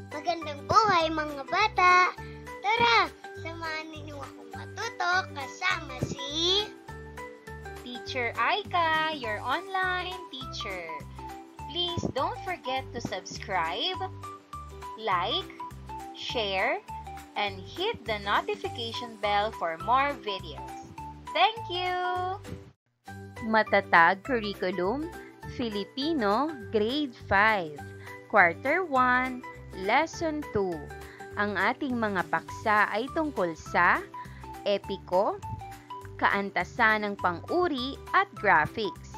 Magandang buhay mga bata! Tara, samahan ninyo akong matuto kasama si Teacher Aika, your online teacher. Please don't forget to subscribe, like, share, and hit the notification bell for more videos. Thank you! Matatag Curriculum, Filipino, Grade 5, Quarter 1, Lesson 2. Ang ating mga paksa ay tungkol sa epiko, kaantasan ng pang-uri at graphics.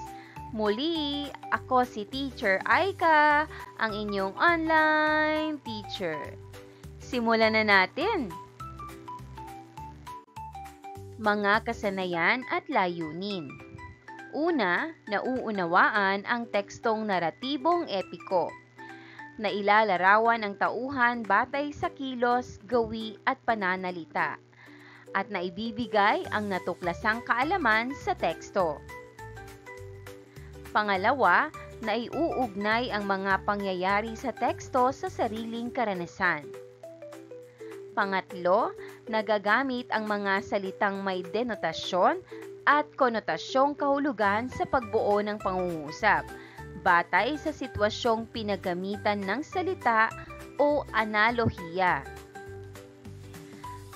Muli, ako si Teacher Aika, ang inyong online teacher. Simulan na natin! Mga kasanayan at layunin. Una, nauunawaan ang tekstong naratibong epiko, na ilalarawan ang tauhan batay sa kilos, gawi at pananalita, at naibibigay ang natuklasang kaalaman sa teksto. Pangalawa, naiuugnay ang mga pangyayari sa teksto sa sariling karanasan. Pangatlo, nagagamit ang mga salitang may denotasyon at konotasyong kahulugan sa pagbuo ng pangungusap, batay sa sitwasyong pinagamitan ng salita o analohiya.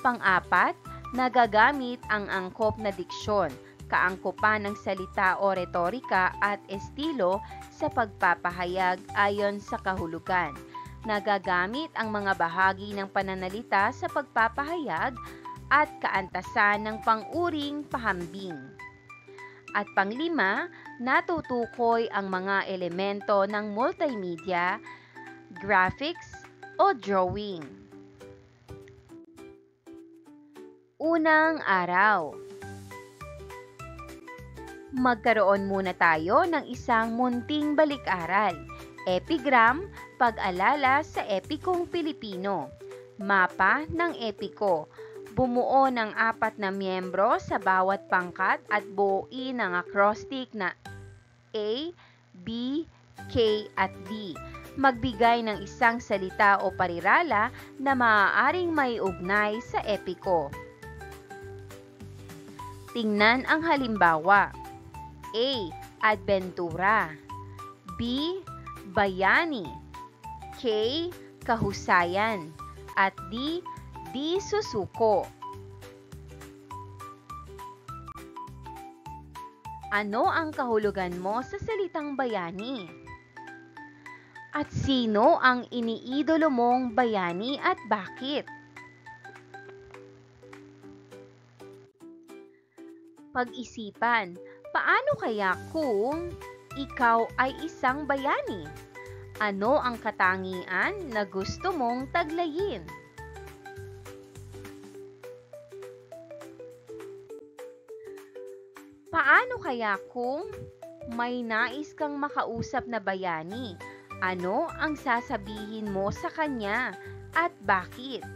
Pang-apat, nagagamit ang angkop na diksyon, kaangkopan ng salita o retorika at estilo sa pagpapahayag ayon sa kahulugan. Nagagamit ang mga bahagi ng pananalita sa pagpapahayag at kaantasan ng pang-uring pahambing. At panglima, natutukoy ang mga elemento ng multimedia, graphics o drawing. Unang araw. Magkaroon muna tayo ng isang munting balik-aral. Epigram, pag-alala sa epikong Pilipino. Mapa ng epiko. Bumuo ng 4 na miyembro sa bawat pangkat at buuin ang acrostic na A, B, K at D. Magbigay ng isang salita o parirala na maaaring maiugnay sa epiko. Tingnan ang halimbawa. A. Adventura. B. Bayani. K. Kahusayan. At D. Di susuko. Ano ang kahulugan mo sa salitang bayani? At sino ang iniidolo mong bayani at bakit? Pag-isipan, paano kaya kung ikaw ay isang bayani? Ano ang katangian na gusto mong taglayin? Paano kaya kung may nais kang makausap na bayani? Ano ang sasabihin mo sa kanya at bakit?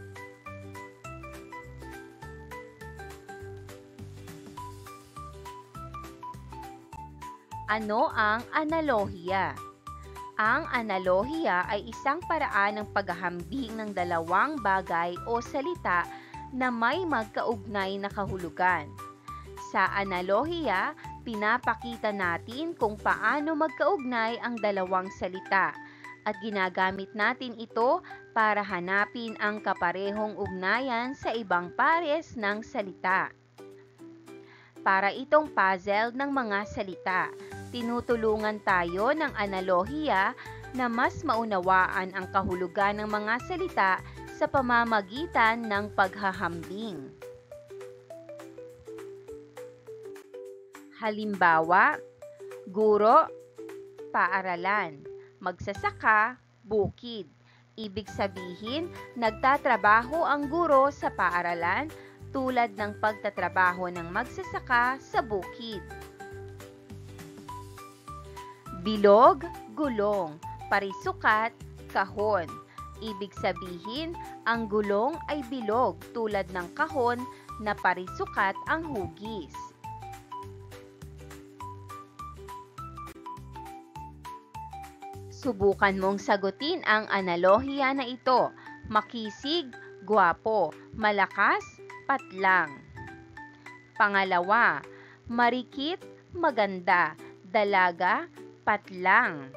Ano ang analohiya? Ang analohiya ay isang paraan ng paghahambing ng dalawang bagay o salita na may magkaugnay na kahulugan. Sa analohiya, pinapakita natin kung paano magkaugnay ang dalawang salita at ginagamit natin ito para hanapin ang kaparehong ugnayan sa ibang pares ng salita. Para itong puzzle ng mga salita, tinutulungan tayo ng analohiya na mas maunawaan ang kahulugan ng mga salita sa pamamagitan ng paghahambing. Halimbawa, guro, paaralan, magsasaka, bukid. Ibig sabihin, nagtatrabaho ang guro sa paaralan tulad ng pagtatrabaho ng magsasaka sa bukid. Bilog, gulong, parisukat, kahon. Ibig sabihin, ang gulong ay bilog tulad ng kahon na parisukat ang hugis. Subukan mong sagutin ang analohiya na ito. Makisig, gwapo, malakas, patlang. Pangalawa, marikit, maganda, dalaga, patlang.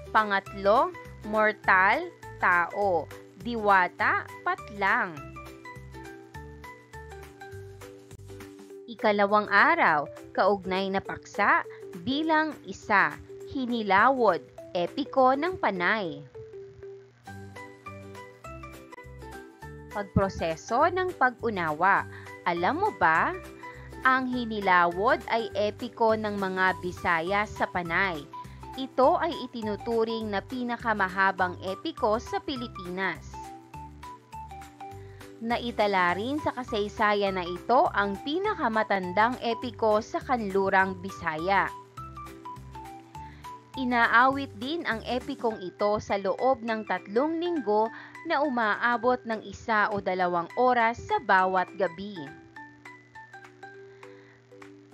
Pangatlo, mortal, tao, diwata, patlang. Ikalawang araw, kaugnay na paksa, bilang isa, hinilawod, epiko ng panay. Pagproseso ng pag-unawa. Alam mo ba, ang hinilawod ay epiko ng mga Bisaya sa panay. Ito ay itinuturing na pinakamahabang epiko sa Pilipinas. Naitala rin sa kasaysayan na ito ang pinakamatandang epiko sa kanlurang Bisaya. Inaawit din ang epikong ito sa loob ng 3 linggo na umaabot ng 1 o 2 oras sa bawat gabi.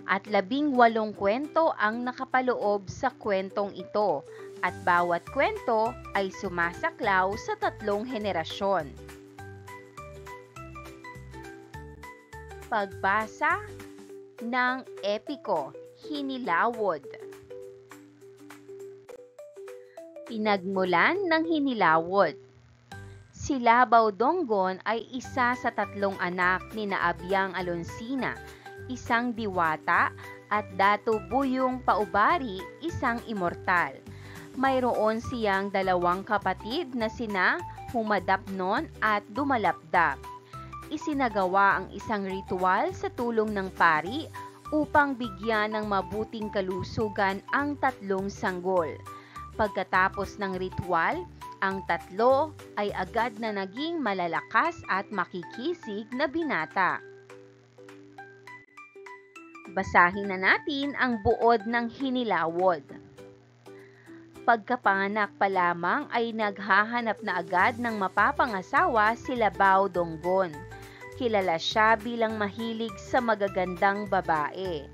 At 18 kwento ang nakapaloob sa kwentong ito at bawat kwento ay sumasaklaw sa 3 henerasyon. Pagbasa ng epiko, hinilawod. Pinagmulan ng hinilawod. Si Labaw Donggon ay isa sa 3 anak ni Naabyang Alonsina, isang diwata, at Dato Buyong Paubari, isang immortal. Mayroon siyang 2 kapatid na sina Humadapnon at Dumalapdap. Isinagawa ang isang ritual sa tulong ng pari upang bigyan ng mabuting kalusugan ang 3 sanggol. Pagkatapos ng ritual, ang 3 ay agad na naging malalakas at makikisig na binata. Basahin na natin ang buod ng hinilawod. Pagkapanganak pa lamang ay naghahanap na agad ng mapapangasawa si Labaw Donggon. Kilala siya bilang mahilig sa magagandang babae.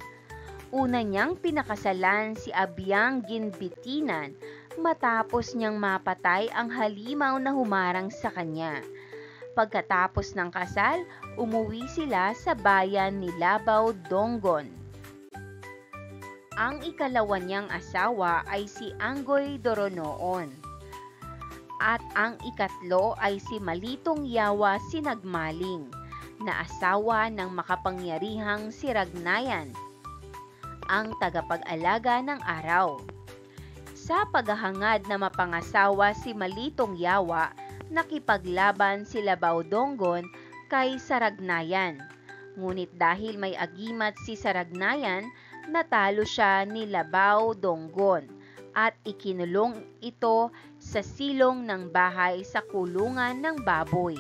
Una niyang pinakasalan si Abyang Ginbitinan matapos niyang mapatay ang halimaw na humarang sa kanya. Pagkatapos ng kasal, umuwi sila sa bayan ni Labaw Donggon. Ang ikalawa niyang asawa ay si Anggoy Doronoon. At ang ikatlo ay si Malitong Yawa Sinagmaling, na asawa ng makapangyarihang si Ragnayan, ang tagapag-alaga ng araw. Sa paghahangad na mapangasawa si Malitong Yawa, nakipaglaban si Labaw Donggon kay Saragnayan. Ngunit dahil may agimat si Saragnayan, natalo siya ni Labaw Donggon at ikinulong ito sa silong ng bahay sa kulungan ng baboy.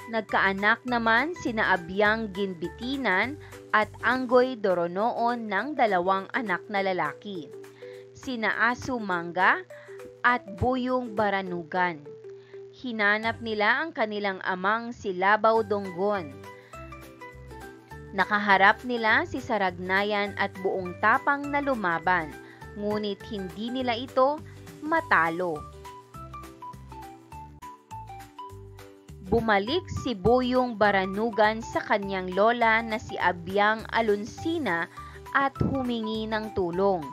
Nagkaanak naman sina Abyang Ginbitinan at Anggoy Doronoon ng 2 anak na lalaki, sina Asu Mangga at Buyong Baranugan. Hinanap nila ang kanilang amang si Labaw Donggon. Nakaharap nila si Saragnayan at buong tapang na lumaban, ngunit hindi nila ito matalo. Bumalik si Buyong Baranugan sa kanyang lola na si Abyang Alonsina at humingi ng tulong.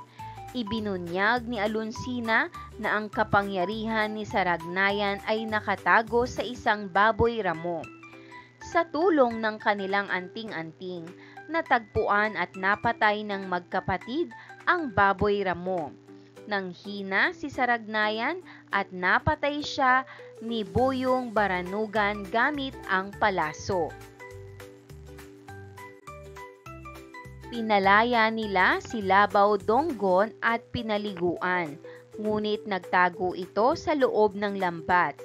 Ibinunyag ni Alonsina na ang kapangyarihan ni Saragnayan ay nakatago sa isang baboy ramo. Sa tulong ng kanilang anting-anting, natagpuan at napatay ng magkapatid ang baboy ramo. Nang hina si Saragnayan at napatay siya ni Buyong Baranugan gamit ang palaso. Pinalaya nila si Labaw Donggon at pinaliguan, ngunit nagtago ito sa loob ng lambat.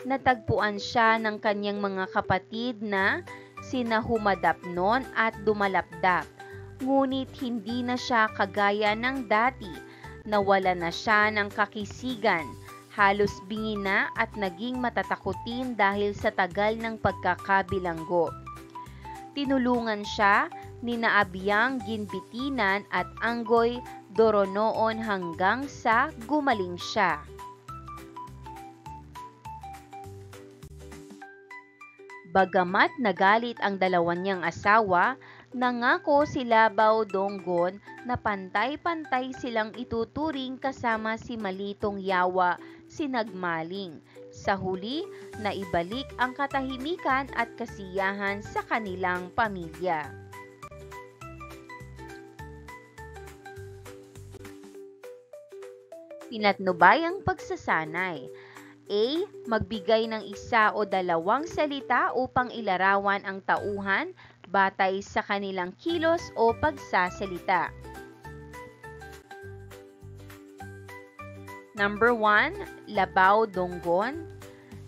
Natagpuan siya ng kanyang mga kapatid na sina Humadapnon at Dumalapdap, ngunit hindi na siya kagaya ng dati. Nawala na siya ng kakisigan, halos bingi na at naging matatakutin dahil sa tagal ng pagkakabilanggo. Tinulungan siya nina Abiyang ginbitinan at Anggoy doronoon hanggang sa gumaling siya. Bagamat nagalit ang dalawa niyang asawa, nangako si Labaw Donggon na pantay-pantay silang ituturing kasama si Malitong Yawa, sinagmaling. Sa huli, naibalik ang katahimikan at kasiyahan sa kanilang pamilya. Pinatnubay ang pagsasanay. A. Magbigay ng isa o dalawang salita upang ilarawan ang tauhan batay sa kanilang kilos o pagsasalita. Number 1, Labaw Donggon.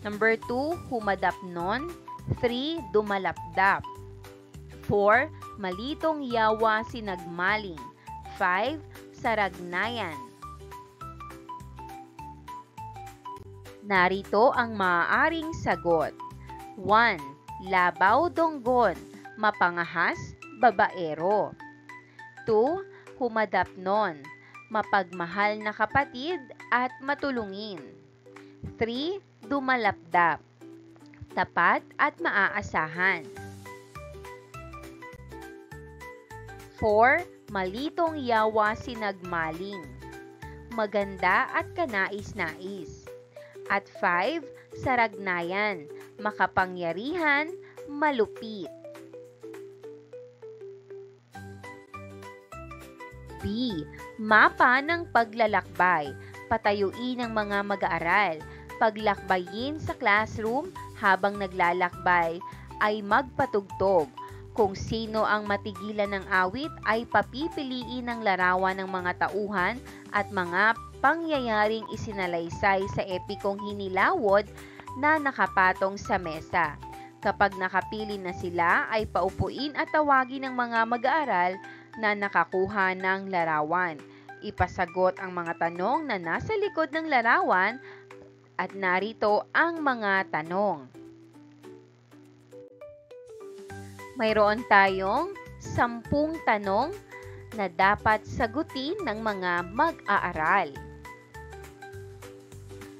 Number 2, Humadapnon. 3, Dumalapdap. 4, Malitong Yawa Sinagmaling. 5, Saragnayan. Narito ang maaaring sagot. 1. Labaw Donggon, mapangahas, babaero. 2. Humadapnon, mapagmahal na kapatid at matulungin. 3. Dumalapdap, tapat at maaasahan. 4. Malitong Yawa Sinagmaling, maganda at kanais-nais. At 5, Saragnayan, makapangyarihan, malupit. B. Mapa ng paglalakbay, patayuin ng mga mag-aaral. Paglakbayin sa classroom habang naglalakbay ay magpatugtog. Kung sino ang matigilan ng awit ay papipiliin ng larawan ng mga tauhan at mga pangyayaring isinalaysay sa epikong hinilawod na nakapatong sa mesa. Kapag nakapili na sila ay paupuin at tawagin ng mga mag-aaral na nakakuha ng larawan. Ipasagot ang mga tanong na nasa likod ng larawan at narito ang mga tanong. Mayroon tayong 10 tanong na dapat sagutin ng mga mag-aaral.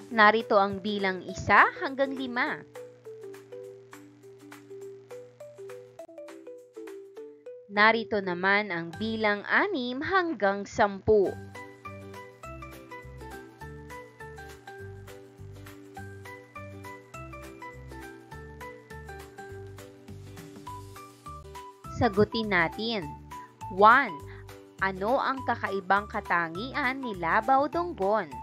Narito ang bilang 1 hanggang 5. Narito naman ang bilang 6 hanggang 10. Sagutin natin. 1. Ano ang kakaibang katangian ni Labaw Donggon?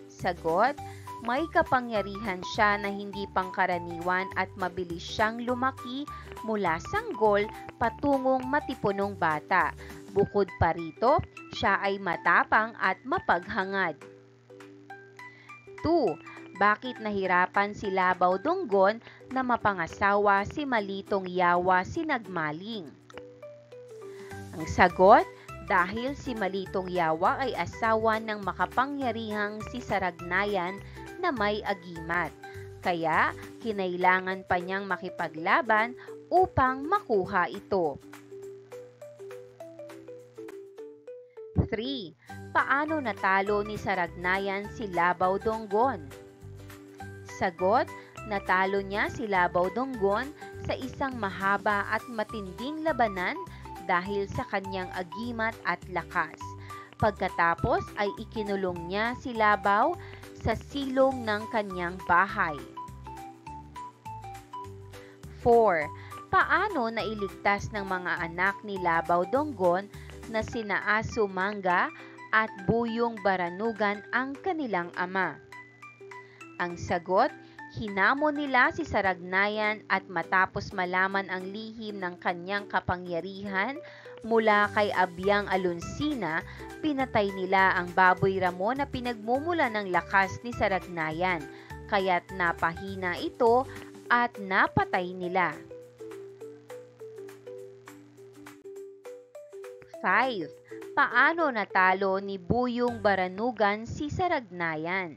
Sagot, may kapangyarihan siya na hindi pangkaraniwan at mabilis siyang lumaki mula sanggol patungong matipunong bata. Bukod pa rito, siya ay matapang at mapaghangad. 2. Bakit nahirapan si Labaw Donggon na mapangasawa si Malitong Yawa Sinagmaling? Ang sagot, dahil si Malitong Yawa ay asawa ng makapangyarihang si Saragnayan na may agimat. Kaya, kinailangan pa niyang makipaglaban upang makuha ito. 3. Paano natalo ni Saragnayan si Labaw Donggon? Sagot, natalo niya si Labaw Donggon sa isang mahaba at matinding labanan dahil sa kanyang agimat at lakas. Pagkatapos ay ikinulong niya si Labaw sa silong ng kanyang bahay. 4. Paano nailigtas ng mga anak ni Labaw Donggon na sina Aso Manga at Buyong Baranugan ang kanilang ama? Ang sagot, hinamon nila si Saragnayan at matapos malaman ang lihim ng kanyang kapangyarihan mula kay Abiyang Alonsina, pinatay nila ang baboy ramo na pinagmumula ng lakas ni Saragnayan, kaya't napahina ito at napatay nila. 5. Paano natalo ni Buyong Baranugan si Saragnayan?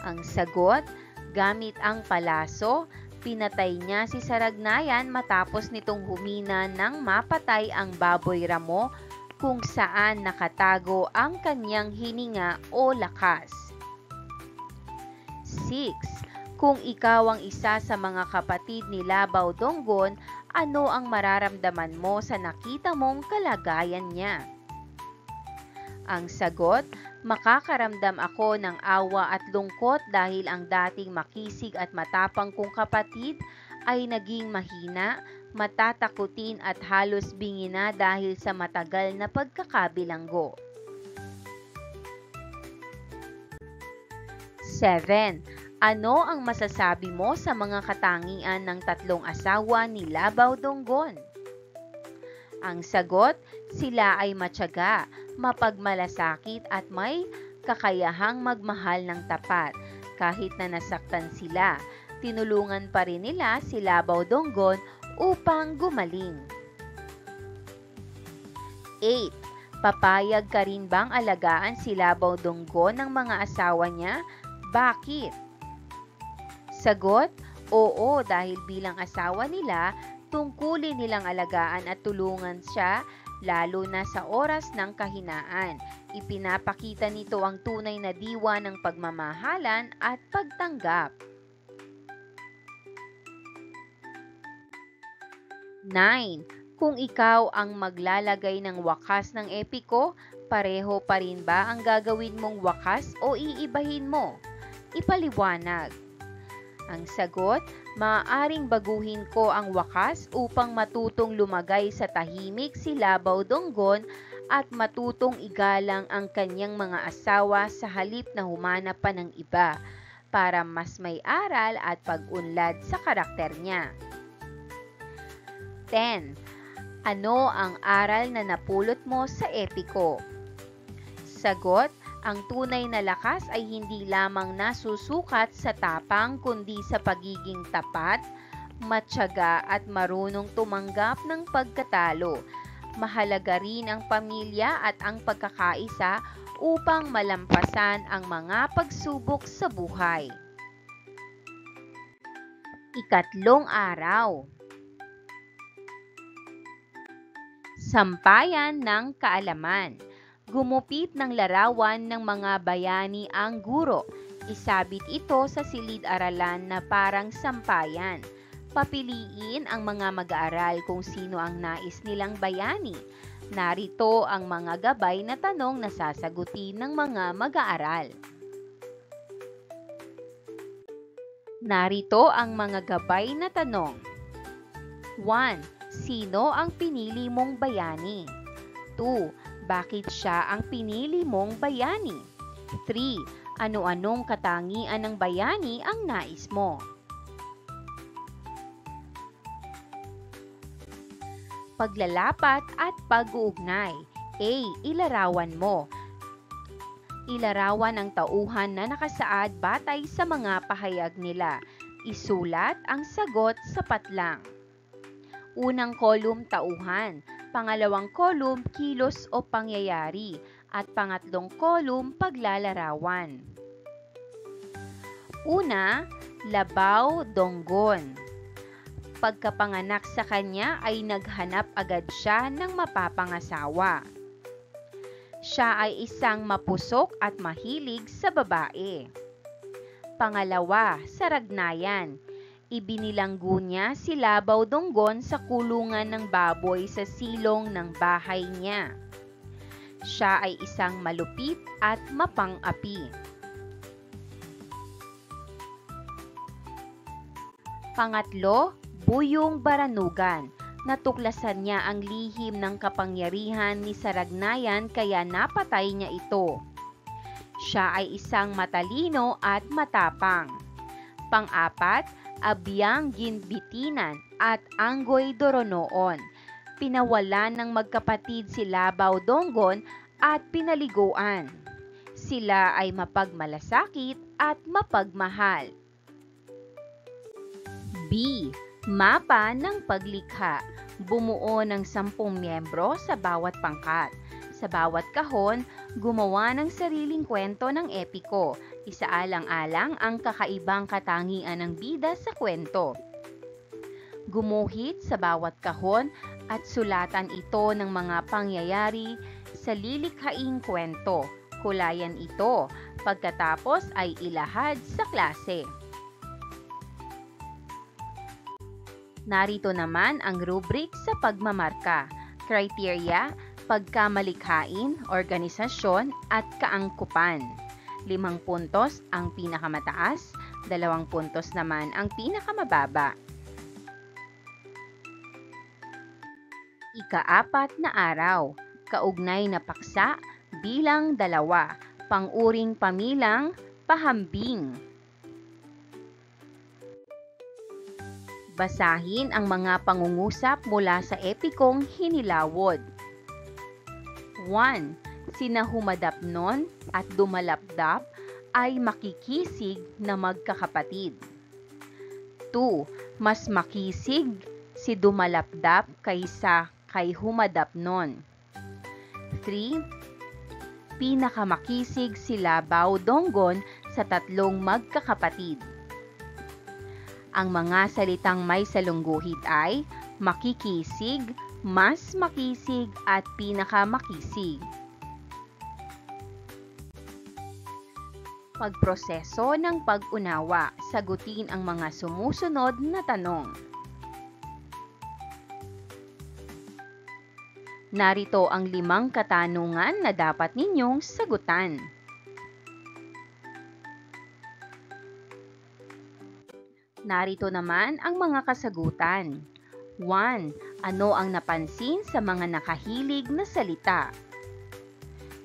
Ang sagot, gamit ang palaso, Pinatay niya si Saragnayan matapos nitong humina nang mapatay ang baboy ramo kung saan nakatago ang kanyang hininga o lakas. 6. Kung ikaw ang isa sa mga kapatid ni Labaw Donggon, ano ang mararamdaman mo sa nakita mong kalagayan niya? Ang sagot, makakaramdam ako ng awa at lungkot dahil ang dating makisig at matapang kong kapatid ay naging mahina, matatakutin at halos bingi na dahil sa matagal na pagkakabilanggo. 7. Ano ang masasabi mo sa mga katangian ng tatlong asawa ni Labaw Donggon? Ang sagot, sila ay matyaga, mapagmalasakit at may kakayahang magmahal ng tapat. Kahit na nasaktan sila, tinulungan pa rin nila si Labaw Donggon upang gumaling. 8. Papayag ka rin bang alagaan si Labaw Donggon ng mga asawa niya? Bakit? Sagot, oo, dahil bilang asawa nila, tungkulin nilang alagaan at tulungan siya lalo na sa oras ng kahinaan. Ipinapakita nito ang tunay na diwa ng pagmamahalan at pagtanggap. 9. Kung ikaw ang maglalagay ng wakas ng epiko, pareho pa rin ba ang gagawin mong wakas o iibahin mo? Ipaliwanag. Ang sagot, maaaring baguhin ko ang wakas upang matutong lumagay sa tahimik si Labaw Donggon at matutong igalang ang kanyang mga asawa sa halip na humanap pa ng iba para mas may aral at pag-unlad sa karakter niya. 10. Ano ang aral na napulot mo sa epiko? Sagot, ang tunay na lakas ay hindi lamang nasusukat sa tapang kundi sa pagiging tapat, matyaga at marunong tumanggap ng pagkatalo. Mahalaga rin ang pamilya at ang pagkakaisa upang malampasan ang mga pagsubok sa buhay. Ikatlong araw. Sampayan ng kaalaman. Gumupit ng larawan ng mga bayani ang guro. Isabit ito sa silid-aralan na parang sampayan. Papiliin ang mga mag-aaral kung sino ang nais nilang bayani. Narito ang mga gabay na tanong na sasagutin ng mga mag-aaral. Narito ang mga gabay na tanong. 1. Sino ang pinili mong bayani? 2. Bakit siya ang pinili mong bayani? 3. Ano-anong katangian ng bayani ang nais mo? Paglalapat at pag-uugnay. A. Ilarawan mo. Ilarawan ang tauhan na nakasaad batay sa mga pahayag nila. Isulat ang sagot sa patlang. Unang kolum, tauhan. Pangalawang kolum, kilos o pangyayari. At pangatlong kolum, paglalarawan. Una, Labaw Donggon. Pagkapanganak sa kanya ay naghanap agad siya ng mapapangasawa. Siya ay isang mapusok at mahilig sa babae. Pangalawa, Saragnayan. Ibinilanggo niya si Labaw Donggon sa kulungan ng baboy sa silong ng bahay niya. Siya ay isang malupit at mapang-api. Pangatlo, Buyong Baranugan. Natuklasan niya ang lihim ng kapangyarihan ni Saragnayan kaya napatay niya ito. Siya ay isang matalino at matapang. Pang-apat, Abyang Ginbitinan at Anggoy Doronoon. Pinawalan ng magkapatid si Labaw Donggon at pinaliguan. Sila ay mapagmalasakit at mapagmahal. B. Mapa ng paglikha. Bumuo ng 10 miyembro sa bawat pangkat. Sa bawat kahon, gumawa ng sariling kwento ng epiko. Isaalang-alang ang kakaibang katangian ng bida sa kwento. Gumuhit sa bawat kahon at sulatan ito ng mga pangyayari sa lilikhaing kwento. Kulayan ito, pagkatapos ay ilahad sa klase. Narito naman ang rubric sa pagmamarka. Criteria, pagkamalikhain, organisasyon at kaangkupan. 5 puntos ang pinakamataas, 2 puntos naman ang pinakamababa. Ika-4 na araw, kaugnay na paksa, bilang 2, pang-uring pamilang, pahambing. Basahin ang mga pangungusap mula sa epikong Hinilawod. 1. Sina Humadapnon at Dumalapdap ay makikisig na magkakapatid. 2. Mas makisig si Dumalapdap kaysa kay Humadapnon. 3. Pinakamakisig sila Baodonggon sa 3 magkakapatid. Ang mga salitang may salungguhit ay makikisig, mas makisig at pinakamakisig. Pagproseso ng pag-unawa, sagutin ang mga sumusunod na tanong. Narito ang 5 katanungan na dapat ninyong sagutan. Narito naman ang mga kasagutan. 1. Ano ang napansin sa mga nakahilig na salita?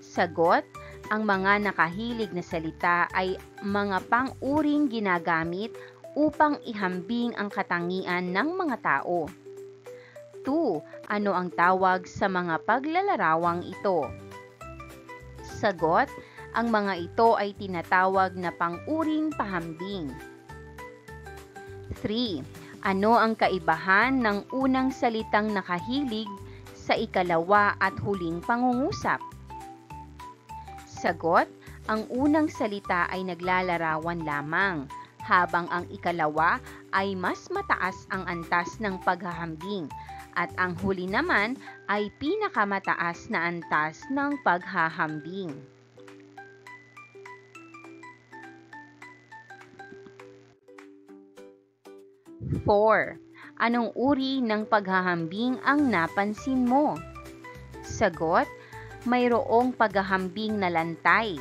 Sagot, ang mga nakahilig na salita ay mga pang-uring ginagamit upang ihambing ang katangian ng mga tao. 2. Ano ang tawag sa mga paglalarawang ito? Sagot, ang mga ito ay tinatawag na pang-uring pahambing. 3. Ano ang kaibahan ng unang salitang nakahilig sa ikalawa at huling pangungusap? Sagot, ang unang salita ay naglalarawan lamang, habang ang ikalawa ay mas mataas ang antas ng paghahambing, at ang huli naman ay pinakamataas na antas ng paghahambing. 4. Anong uri ng paghahambing ang napansin mo? Sagot, mayroong paghahambing na lantay,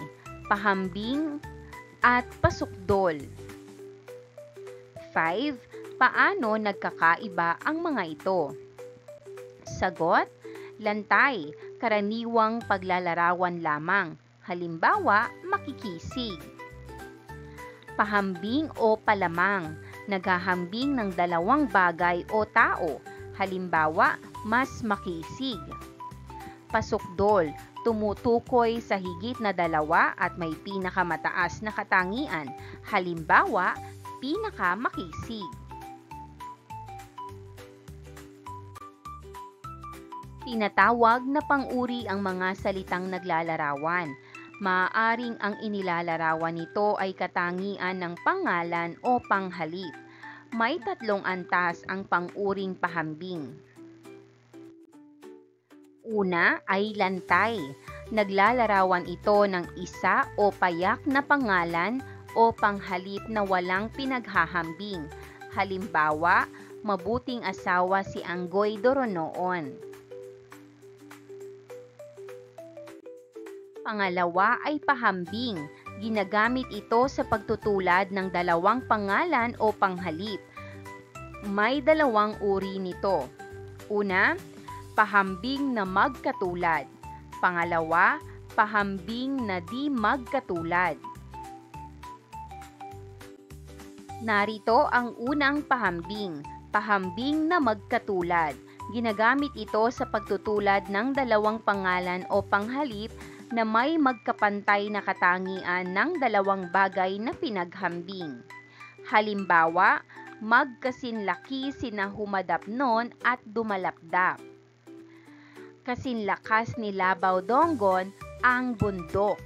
pahambing, at pasukdol. 5. Paano nagkakaiba ang mga ito? Sagot, lantay, karaniwang paglalarawan lamang, halimbawa, makikisig. Pahambing o palamang, naghahambing ng 2 bagay o tao, halimbawa, mas makisig. Pasukdol, tumutukoy sa higit na 2 at may pinakamataas na katangian, halimbawa, pinakamakisig. Tinatawag na pang-uri ang mga salitang naglalarawan. Maaaring ang inilalarawan nito ay katangian ng pangalan o panghalip. May 3 antas ang pang-uring pahambing. Una ay lantay. Naglalarawan ito ng isa o payak na pangalan o panghalip na walang pinaghahambing. Halimbawa, mabuting asawa si Anggoy Doronoon. Pangalawa ay pahambing. Ginagamit ito sa pagtutulad ng 2 pangalan o panghalip. May 2 uri nito. Una, pahambing na magkatulad. Pangalawa, pahambing na di magkatulad. Narito ang unang pahambing, pahambing na magkatulad. Ginagamit ito sa pagtutulad ng 2 pangalan o panghalip na may magkapantay na katangian ng 2 bagay na pinaghambing. Halimbawa, magkasinlaki sina Humadapnon at Dumalapdap. Kasinlakas ni Baodonggon ang bundok.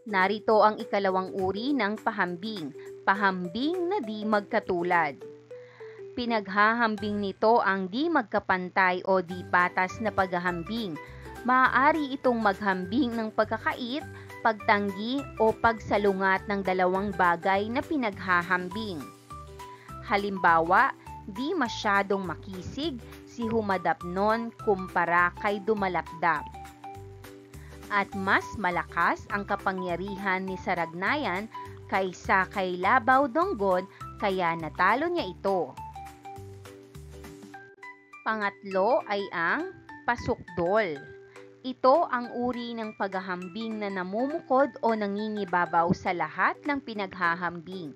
Narito ang ikalawang uri ng pahambing, pahambing na di magkatulad. Pinaghahambing nito ang di magkapantay o di patas na paghahambing. Maaari itong maghambing ng pagkakait, pagtanggi o pagsalungat ng dalawang bagay na pinaghahambing. Halimbawa, di masyadong makisig si humadapnon kumpara kay dumalapdap. At mas malakas ang kapangyarihan ni Saragnayan kaysa kay Labaw Donggon kaya natalo niya ito. Pangatlo ay ang pasukdol. Ito ang uri ng paghahambing na namumukod o nangingibabaw sa lahat ng pinaghahambing.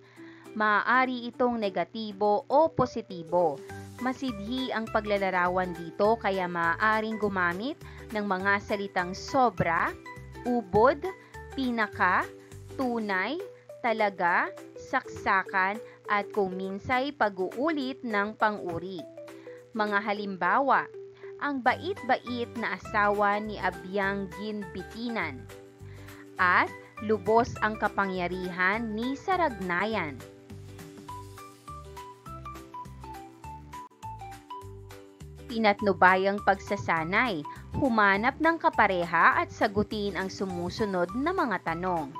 Maaari itong negatibo o positibo. Masidhi ang paglalarawan dito kaya maaaring gumamit ng mga salitang sobra, ubod, pinaka, tunay, talaga, saksakan at kung minsay pag-uulit ng pang-uri. Mga halimbawa, ang bait-bait na asawa ni Abyang Ginbitinan at lubos ang kapangyarihan ni Saragnayan. Pinatnubayang pagsasanay, humanap ng kapareha at sagutin ang sumusunod na mga tanong.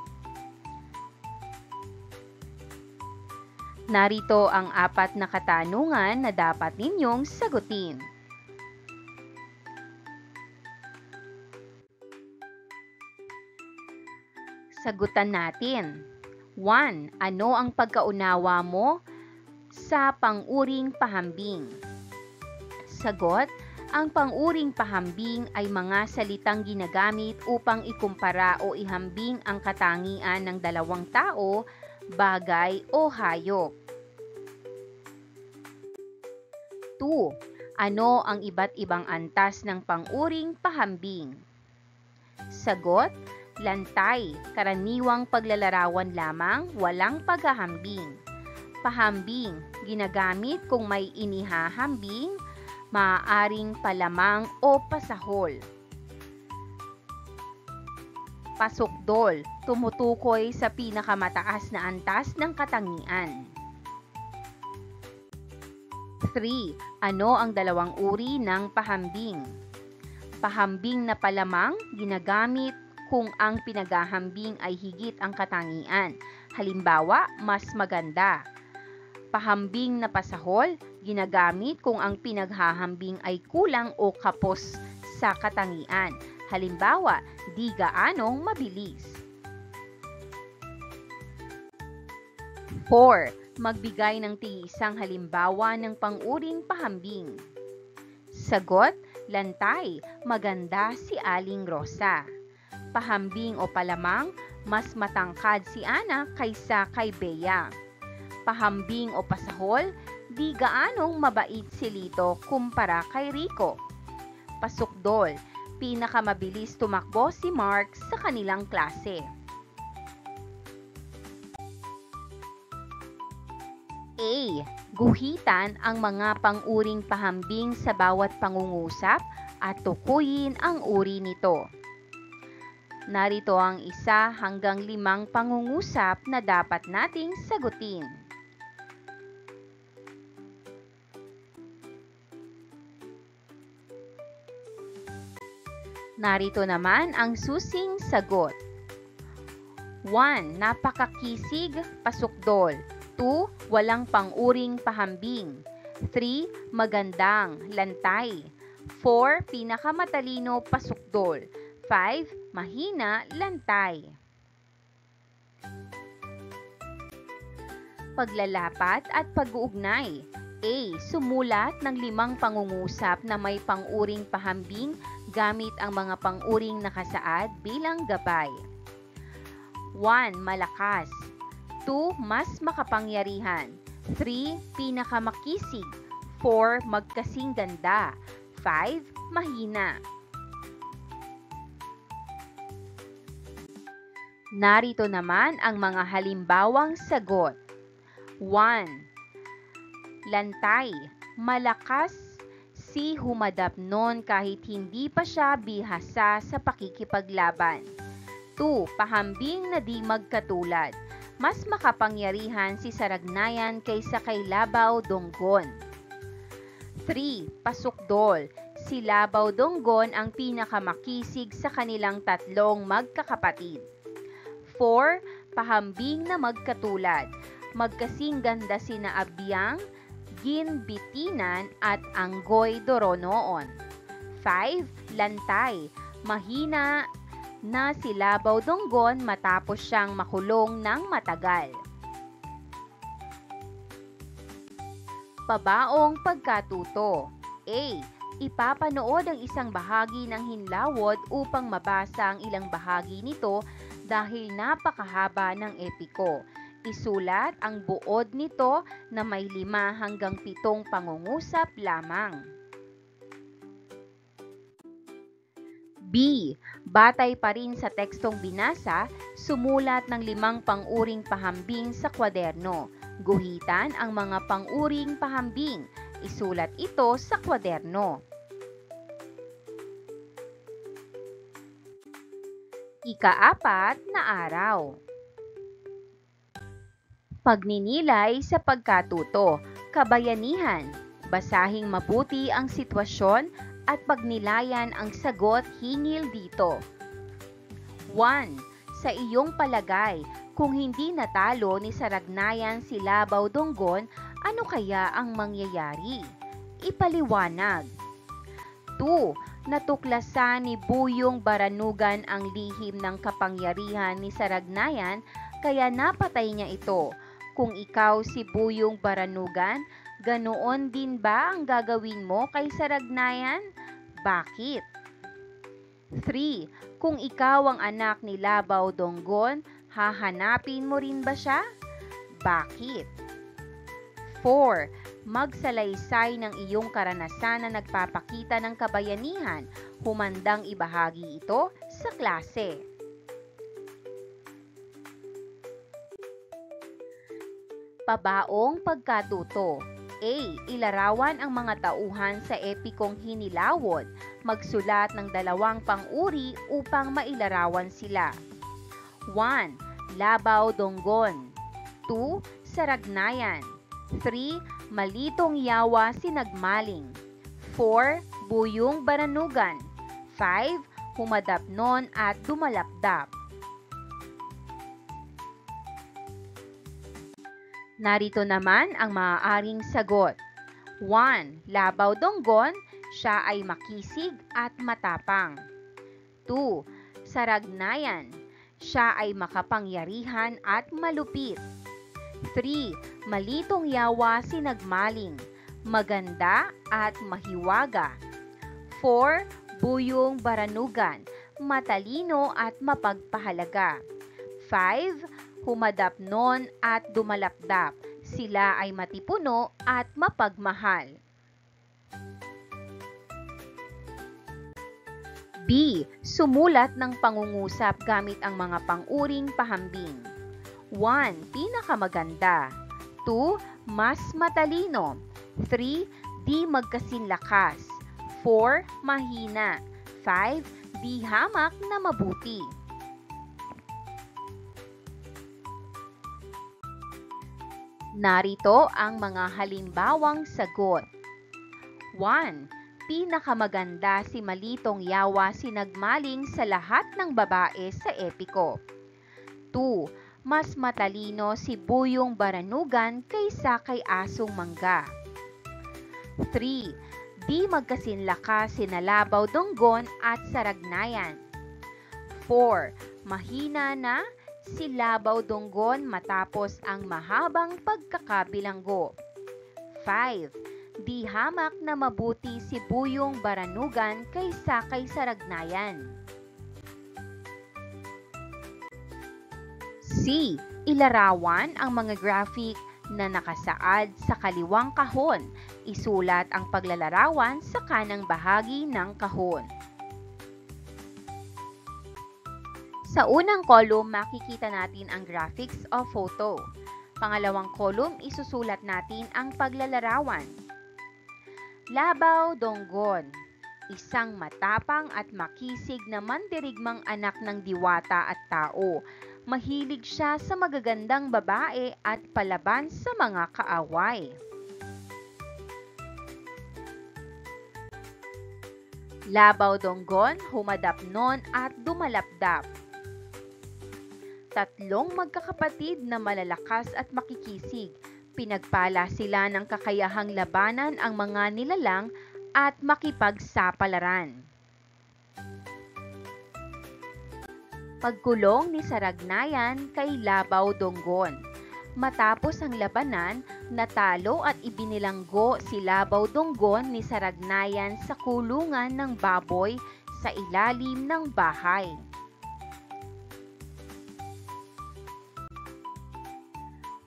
Narito ang 4 na katanungan na dapat ninyong sagutin. Sagutan natin. 1. Ano ang pagkaunawa mo sa pang-uring pahambing? Sagot, ang pang-uring pahambing ay mga salitang ginagamit upang ikumpara o ihambing ang katangian ng dalawang tao, bagay o hayop. 2. Ano ang iba't ibang antas ng pang-uring pahambing? Sagot, lantay, karaniwang paglalarawan lamang, walang paghahambing. Pahambing, ginagamit kung may inihahambing, maaaring palamang o pasahol. Pasukdol, tumutukoy sa pinakamataas na antas ng katangian. 3. Ano ang dalawang uri ng pahambing? Pahambing na palamang, ginagamit kung ang pinaghahambing ay higit ang katangian. Halimbawa, mas maganda. Pahambing na pasahol, ginagamit kung ang pinaghahambing ay kulang o kapos sa katangian. Halimbawa, di gaanong mabilis. 4. Magbigay ng tig-isang halimbawa ng pang-uring pahambing. Sagot, lantay, maganda si Aling Rosa. Pahambing o palamang, mas matangkad si Ana kaysa kay Bea. Pahambing o pasahol, di gaanong mabait si Lito kumpara kay Rico. Pasukdol, pinakamabilis tumakbo si Mark sa kanilang klase. A. Guhitan ang mga pang-uring pahambing sa bawat pangungusap at tukuyin ang uri nito. Narito ang 1 hanggang 5 pangungusap na dapat nating sagutin. Narito naman ang susing sagot. 1. Napakakisig, pasukdol. 2. Walang pang-uring pahambing. 3. Magandang, lantay. 4. Pinakamatalino, pasukdol. 5. Mahina, lantay. Paglalapat at pag-uugnay. A. Sumulat ng 5 pangungusap na may pang-uring pahambing gamit ang mga pang-uring nakasaad bilang gabay. 1. Malakas. 2. Mas makapangyarihan. 3. Pinakamakisig. 4. Magkasing ganda. 5. Mahina. Narito naman ang mga halimbawang sagot. 1. Lantay, malakas si Humadapnon kahit hindi pa siya bihasa sa pakikipaglaban. 2. Pahambing na di magkatulad. Mas makapangyarihan si Saragnayan kaysa kay Labaw Donggon. 3. Pasukdol. Si Labaw Donggon ang pinakamakisig sa kanilang tatlong magkakapatid. 4. Pahambing na magkatulad. Magkasing ganda sina Abyang, Ginbitinan at Anggoy Doronoon. 5. Lantay. Mahina na si Labaw Donggon matapos siyang makulong ng matagal. Pabaong pagkatuto. A. Ipapanood ang isang bahagi ng Hinlawod upang mabasa ang ilang bahagi nito dahil napakahaba ng epiko. Isulat ang buod nito na may 5 hanggang 7 pangungusap lamang. B. Batay pa rin sa tekstong binasa, sumulat ng 5 pang-uring pahambing sa kwaderno. Guhitan ang mga pang-uring pahambing. Isulat ito sa kwaderno. Ika-4 na araw. Pagninilay sa pagkatuto, kabayanihan. Basahing mabuti ang sitwasyon at pagnilayan ang sagot hinggil dito. 1. Sa iyong palagay, kung hindi natalo ni Saragnayan si Labaw Donggon, ano kaya ang mangyayari? Ipaliwanag. 2. Natuklasan ni Buyong Baranugan ang lihim ng kapangyarihan ni Saragnayan, kaya napatay niya ito. Kung ikaw si Buyong Baranugan, ganoon din ba ang gagawin mo kay Saragnayan? Bakit? 3. Kung ikaw ang anak ni Labaw Donggon, hahanapin mo rin ba siya? Bakit? 4. Magsalaysay ng iyong karanasan na nagpapakita ng kabayanihan. Humandang ibahagi ito sa klase. Pabaong pagkatuto. A. Ilarawan ang mga tauhan sa epikong Hinilawod. Magsulat ng 2 pang-uri upang mailarawan sila. 1. Labaw Donggon. 2. Saragnayan. 3. Malitong Yawa Sinagmaling. 4. Buyong Baranugan. 5. Humadapnon at Dumalapdap. Narito naman ang maaaring sagot. 1. Labaw Donggon, siya ay makisig at matapang. 2. Saragnayan, siya ay makapangyarihan at malupit. 3. Malitong Yawa Sinagmaling, maganda at mahiwaga. 4. Buyong Baranugan, matalino at mapagpahalaga. 5. Humadapnon at dumalapdap, sila ay matipuno at mapagmahal. B. Sumulat ng pangungusap gamit ang mga pang-uring pahambing. 1. Pinakamaganda. 2. Mas matalino. 3. Di magkasinlakas. 4. Mahina. 5. Di hamak na mabuti. Narito ang mga halimbawang sagot. 1. Pinakamaganda si Malitong Yawa Sinagmaling sa lahat ng babae sa epiko. 2. Mas matalino si Buyong Baranugan kaysa kay Asong Mangga. 3. Di magkasinlakas sina Labaw Donggon at Saragnayan. 4. Mahina na si Labaw Donggon matapos ang mahabang pagkakabilanggo. 5. Di hamak na mabuti si Buyong Baranugan kaysa kay Saragnayan. C. Ilarawan ang mga graphic na nakasaad sa kaliwang kahon. Isulat ang paglalarawan sa kanang bahagi ng kahon. Sa unang column, makikita natin ang graphics o photo. Pangalawang column, isusulat natin ang paglalarawan. Labaw Donggon. isang matapang at makisig na mandirigmang anak ng diwata at tao. Mahilig siya sa magagandang babae at palaban sa mga kaaway. Labaw Donggon, humadapnon at dumalapdap. Tatlong magkakapatid na malalakas at makikisig. Pinagpala sila ng kakayahang labanan ang mga nilalang at makipagsapalaran. Pagkulong ni Saragnayan kay Labaw Donggon. Matapos ang labanan, natalo at ibinilanggo si Labaw Donggon ni Saragnayan sa kulungan ng baboy sa ilalim ng bahay.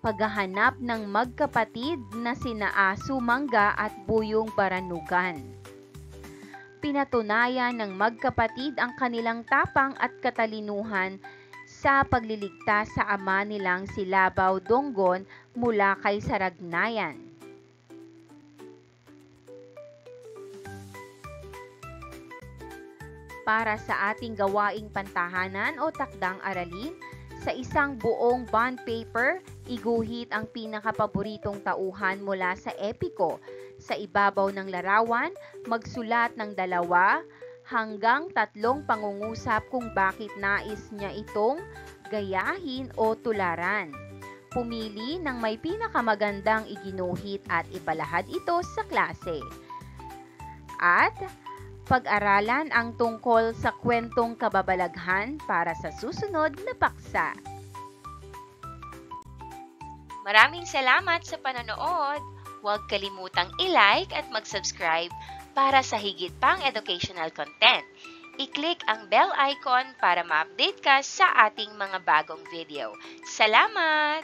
Paghahanap ng magkapatid na sina Asu Mangga at Buyong Baranugan. Pinatunayan ng magkapatid ang kanilang tapang at katalinuhan sa pagliligtas sa ama nilang si Labaw Donggon mula kay Saragnayan. Para sa ating gawaing pantahanan o takdang aralin, sa isang buong bond paper, iguhit ang pinakapaboritong tauhan mula sa epiko. Sa ibabaw ng larawan, magsulat ng 2 hanggang 3 pangungusap kung bakit nais niya itong gayahin o tularan. Pumili ng may pinakamagandang iginuhit at ipalahad ito sa klase. At pag-aralan ang tungkol sa kwentong kababalaghan para sa susunod na paksa. Maraming salamat sa panonood! Huwag kalimutang i-like at mag-subscribe para sa higit pang educational content. I-click ang bell icon para ma-update ka sa ating mga bagong video. Salamat!